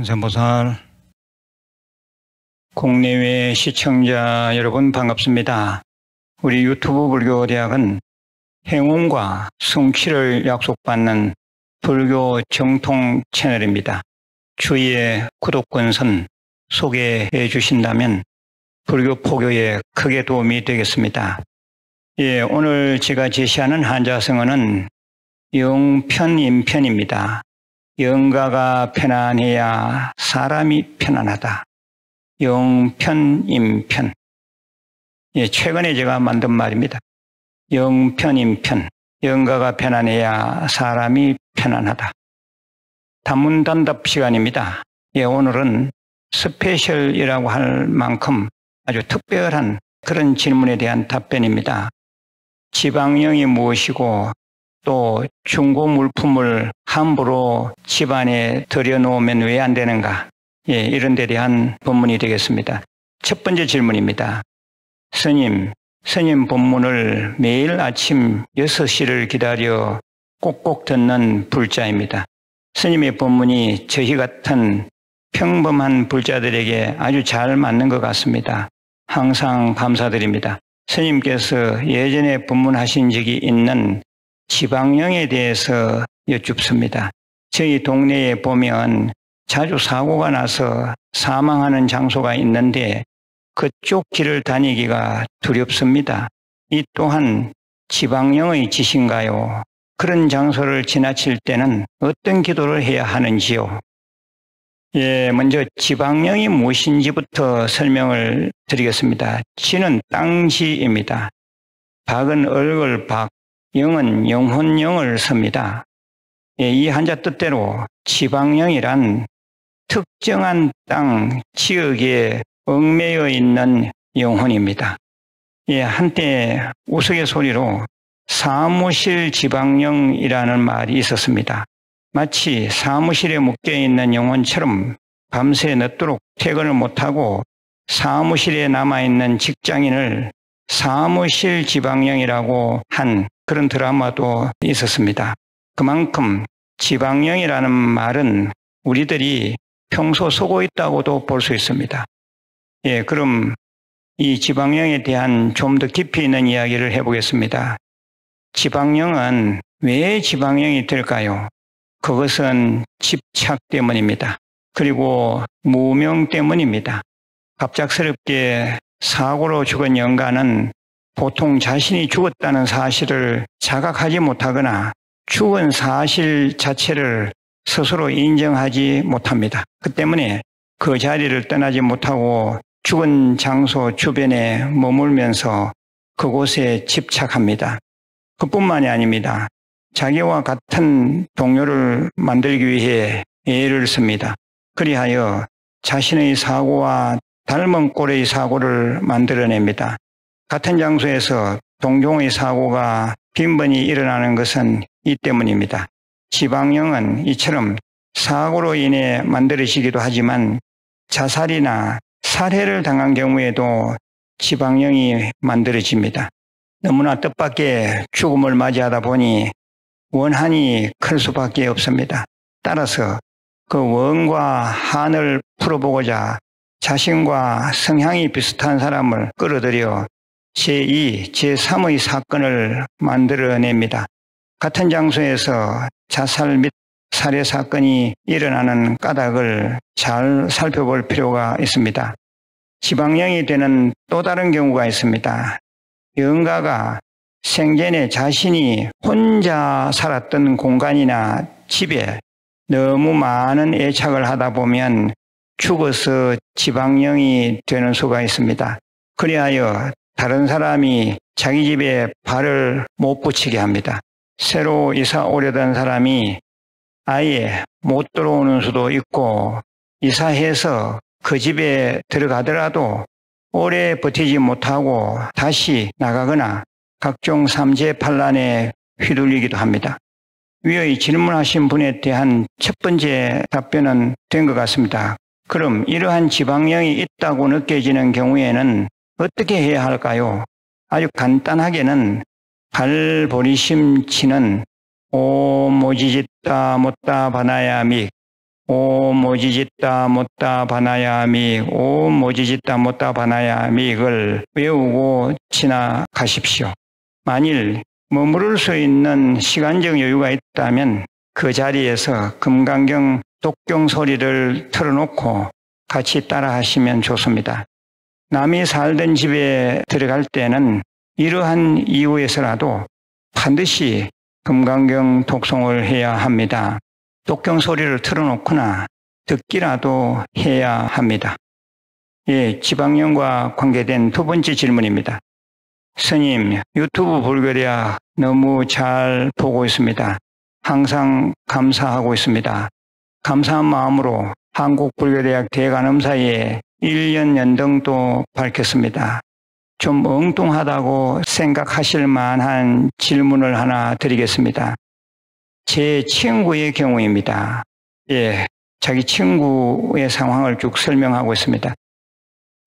관세음보살, 국내외 시청자 여러분 반갑습니다. 우리 유튜브 불교대학은 행운과 성취를 약속받는 불교 정통 채널입니다. 주위에 구독권선 소개해 주신다면 불교 포교에 크게 도움이 되겠습니다. 오늘 제가 제시하는 한자성어는 영편인편입니다. 영가가 편안해야 사람이 편안하다. 영편인편. 최근에 제가 만든 말입니다. 영편인편. 영가가 편안해야 사람이 편안하다. 단문단답 시간입니다. 오늘은 스페셜이라고 할 만큼 아주 특별한 그런 질문에 대한 답변입니다. 지방령이 무엇이고 또 중고 물품을 함부로 집안에 들여놓으면 왜 안 되는가? 이런 데 대한 본문이 되겠습니다. 첫 번째 질문입니다. 스님 본문을 매일 아침 6시를 기다려 꼭꼭 듣는 불자입니다. 스님의 본문이 저희 같은 평범한 불자들에게 아주 잘 맞는 것 같습니다. 항상 감사드립니다. 스님께서 예전에 법문하신 적이 있는 지방령에 대해서 여쭙습니다. 저희 동네에 보면 자주 사고가 나서 사망하는 장소가 있는데 그쪽 길을 다니기가 두렵습니다. 이 또한 지방령의 짓인가요? 그런 장소를 지나칠 때는 어떤 기도를 해야 하는지요? 먼저 지방령이 무엇인지부터 설명을 드리겠습니다. 지는 땅지입니다. 박은 얼굴 박, 영은 영혼영을 씁니다. 이 한자 뜻대로 지방령이란 특정한 땅, 지역에 얽매여 있는 영혼입니다. 한때 우스갯소리로 사무실 지방령이라는 말이 있었습니다. 마치 사무실에 묶여있는 영혼처럼 밤새 늦도록 퇴근을 못하고 사무실에 남아있는 직장인을 사무실 지방령이라고 한 그런 드라마도 있었습니다. 그만큼 지방령이라는 말은 우리들이 평소 쓰고 있다고도 볼 수 있습니다. 그럼 이 지방령에 대한 좀 더 깊이 있는 이야기를 해보겠습니다. 지방령은 왜 지방령이 될까요? 그것은 집착 때문입니다. 그리고 무명 때문입니다. 갑작스럽게 사고로 죽은 영가는 보통 자신이 죽었다는 사실을 자각하지 못하거나 죽은 사실 자체를 스스로 인정하지 못합니다. 그 때문에 그 자리를 떠나지 못하고 죽은 장소 주변에 머물면서 그곳에 집착합니다. 그뿐만이 아닙니다. 자기와 같은 동료를 만들기 위해 애를 씁니다. 그리하여 자신의 사고와 닮은 꼴의 사고를 만들어냅니다. 같은 장소에서 동종의 사고가 빈번히 일어나는 것은 이 때문입니다. 지방령은 이처럼 사고로 인해 만들어지기도 하지만 자살이나 살해를 당한 경우에도 지방령이 만들어집니다. 너무나 뜻밖의 죽음을 맞이하다 보니 원한이 클 수밖에 없습니다. 따라서 그 원과 한을 풀어보고자 자신과 성향이 비슷한 사람을 끌어들여 제2, 제3의 사건을 만들어냅니다. 같은 장소에서 자살 및 살해 사건이 일어나는 까닭을 잘 살펴볼 필요가 있습니다. 지방령이 되는 또 다른 경우가 있습니다. 영가가 생전에 자신이 혼자 살았던 공간이나 집에 너무 많은 애착을 하다 보면 죽어서 지방령이 되는 수가 있습니다. 그리하여 다른 사람이 자기 집에 발을 못 붙이게 합니다. 새로 이사 오려던 사람이 아예 못 들어오는 수도 있고 이사해서 그 집에 들어가더라도 오래 버티지 못하고 다시 나가거나 각종 삼재팔란에 휘둘리기도 합니다. 위의 질문하신 분에 대한 첫 번째 답변은 된 것 같습니다. 그럼 이러한 지방령이 있다고 느껴지는 경우에는 어떻게 해야 할까요? 아주 간단하게는 발보리심 치는 오모지짓다 못다 바나야 믹 오 모지짓다 못다 바나야미, 오 모지짓다 못다 바나야미를 외우고 지나가십시오. 만일 머무를 수 있는 시간적 여유가 있다면 그 자리에서 금강경 독경 소리를 틀어놓고 같이 따라 하시면 좋습니다. 남이 살던 집에 들어갈 때는 이러한 이유에서라도 반드시 금강경 독송을 해야 합니다. 독경 소리를 틀어놓거나 듣기라도 해야 합니다. 지방령과 관계된 두 번째 질문입니다. 스님, 유튜브 불교대학 너무 잘 보고 있습니다. 항상 감사하고 있습니다. 감사한 마음으로 한국불교대학 대간음사에 1년 연등도 밝혔습니다. 좀 엉뚱하다고 생각하실 만한 질문을 하나 드리겠습니다. 제 친구의 경우입니다. 자기 친구의 상황을 쭉 설명하고 있습니다.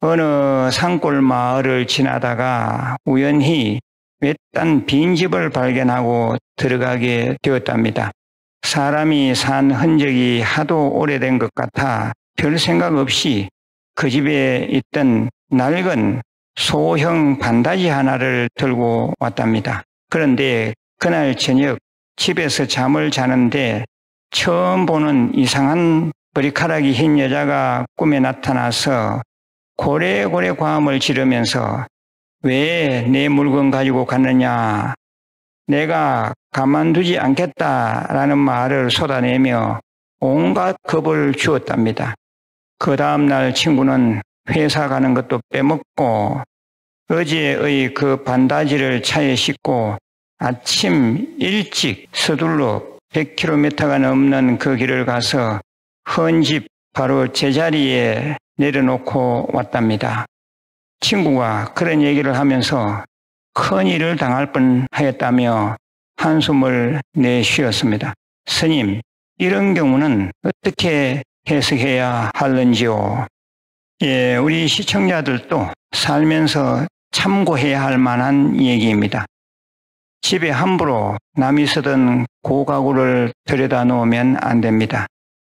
어느 산골 마을을 지나다가 우연히 외딴 빈집을 발견하고 들어가게 되었답니다. 사람이 산 흔적이 하도 오래된 것 같아 별 생각 없이 그 집에 있던 낡은 소형 반다지 하나를 들고 왔답니다. 그런데 그날 저녁 집에서 잠을 자는데 처음 보는 이상한 머리카락이 흰 여자가 꿈에 나타나서 고래고래 과음을 지르면서 왜 내 물건 가지고 갔느냐, 내가 가만두지 않겠다라는 말을 쏟아내며 온갖 겁을 주었답니다. 그 다음날 친구는 회사 가는 것도 빼먹고 어제의 그 반다지를 차에 싣고 아침 일찍 서둘러 100km가 넘는 그 길을 가서 헌집 바로 제자리에 내려놓고 왔답니다. 친구가 그런 얘기를 하면서 큰일을 당할 뻔하였다며 한숨을 내쉬었습니다. 스님, 이런 경우는 어떻게 해석해야 하는지요? 우리 시청자들도 살면서 참고해야 할 만한 얘기입니다. 집에 함부로 남이 쓰던 고가구를 들여다 놓으면 안 됩니다.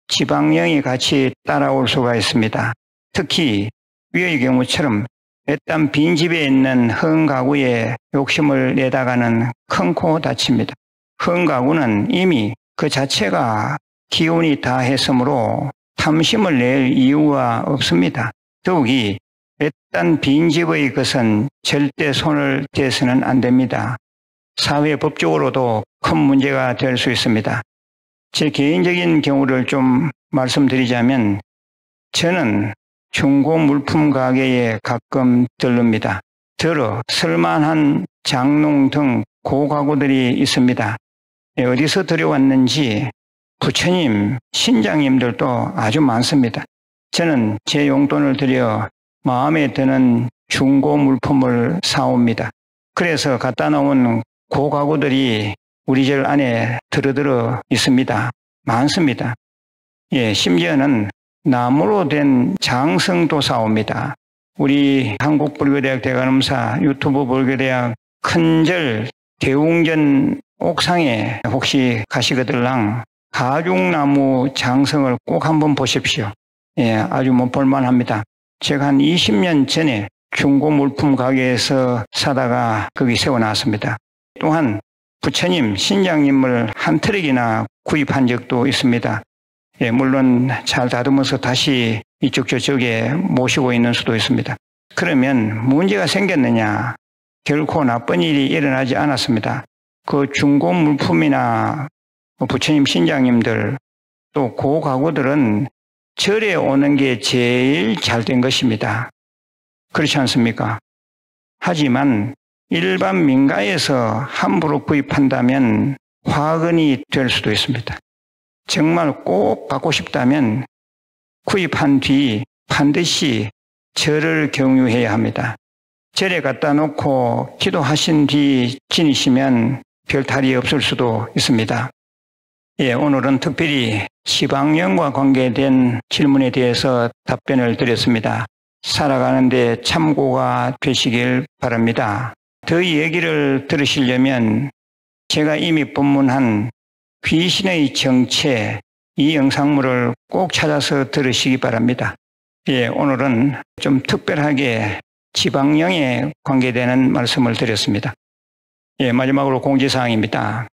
지방령이 같이 따라올 수가 있습니다. 특히 위의 경우처럼 외딴 빈집에 있는 흥가구에 욕심을 내다가는 큰 코 다칩니다. 흥가구는 이미 그 자체가 기운이 다했으므로 탐심을 낼 이유가 없습니다. 더욱이 외딴 빈집의 것은 절대 손을 대서는 안 됩니다. 사회법적으로도 큰 문제가 될 수 있습니다. 제 개인적인 경우를 좀 말씀드리자면 저는 중고 물품 가게에 가끔 들릅니다. 들어 쓸만한 장롱 등 고가구들이 있습니다. 어디서 들여왔는지 부처님, 신장님들도 아주 많습니다. 저는 제 용돈을 들여 마음에 드는 중고 물품을 사옵니다. 그래서 갖다 놓은 고가구들이 우리 절 안에 들어들어 있습니다. 많습니다. 심지어는 나무로 된 장성도 사옵니다. 우리 한국불교대학 대간음사 유튜브 불교대학 큰절 대웅전 옥상에 혹시 가시거들랑 가죽나무 장성을 꼭 한번 보십시오. 아주 볼만합니다. 제가 한 20년 전에 중고 물품 가게에서 사다가 거기 세워놨습니다. 또한 부처님, 신장님을 한 트럭이나 구입한 적도 있습니다. 물론 잘 다듬어서 다시 이쪽 저쪽에 모시고 있는 수도 있습니다. 그러면 문제가 생겼느냐? 결코 나쁜 일이 일어나지 않았습니다. 그 중고 물품이나 부처님 신장님들 또 고가구들은 절에 오는 게 제일 잘된 것입니다. 그렇지 않습니까? 하지만 일반 민가에서 함부로 구입한다면 화근이 될 수도 있습니다. 정말 꼭 받고 싶다면 구입한 뒤 반드시 절을 경유해야 합니다. 절에 갖다 놓고 기도하신 뒤 지니시면 별 탈이 없을 수도 있습니다. 오늘은 특별히 지방령과 관계된 질문에 대해서 답변을 드렸습니다. 살아가는데 참고가 되시길 바랍니다. 더 얘기를 들으시려면 제가 이미 법문한 귀신의 정체, 이 영상물을 꼭 찾아서 들으시기 바랍니다. 예, 오늘은 좀 특별하게 지방령에 관계되는 말씀을 드렸습니다. 예, 마지막으로 공지사항입니다.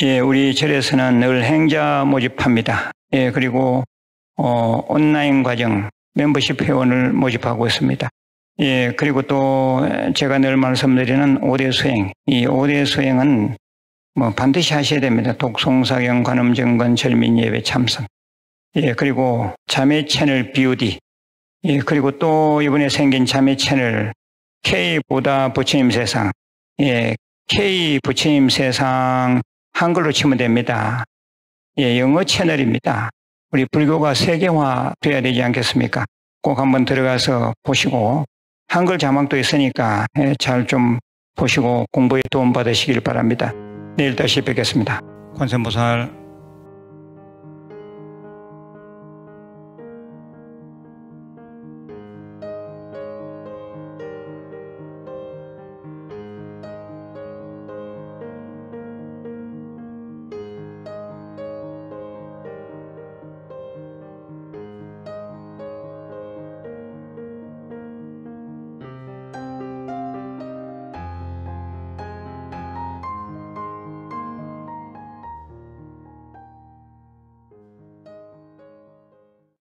예, 우리 절에서는 늘 행자 모집합니다. 예, 그리고 온라인 과정 멤버십 회원을 모집하고 있습니다. 예, 그리고 또 제가 늘 말씀드리는 5대 수행, 이 5대 수행은 반드시 하셔야 됩니다. 독송사경, 관음정건, 절민예배, 참선. 예, 그리고 자매 채널 BOD. 예, 그리고 또 이번에 생긴 자매 채널 K보다 부처님 세상. 예, K 부처님 세상 한글로 치면 됩니다. 예, 영어 채널입니다. 우리 불교가 세계화 돼야 되지 않겠습니까? 꼭 한번 들어가서 보시고 한글 자막도 있으니까 잘 좀 보시고 공부에 도움 받으시길 바랍니다. 내일 다시 뵙겠습니다. 관세음보살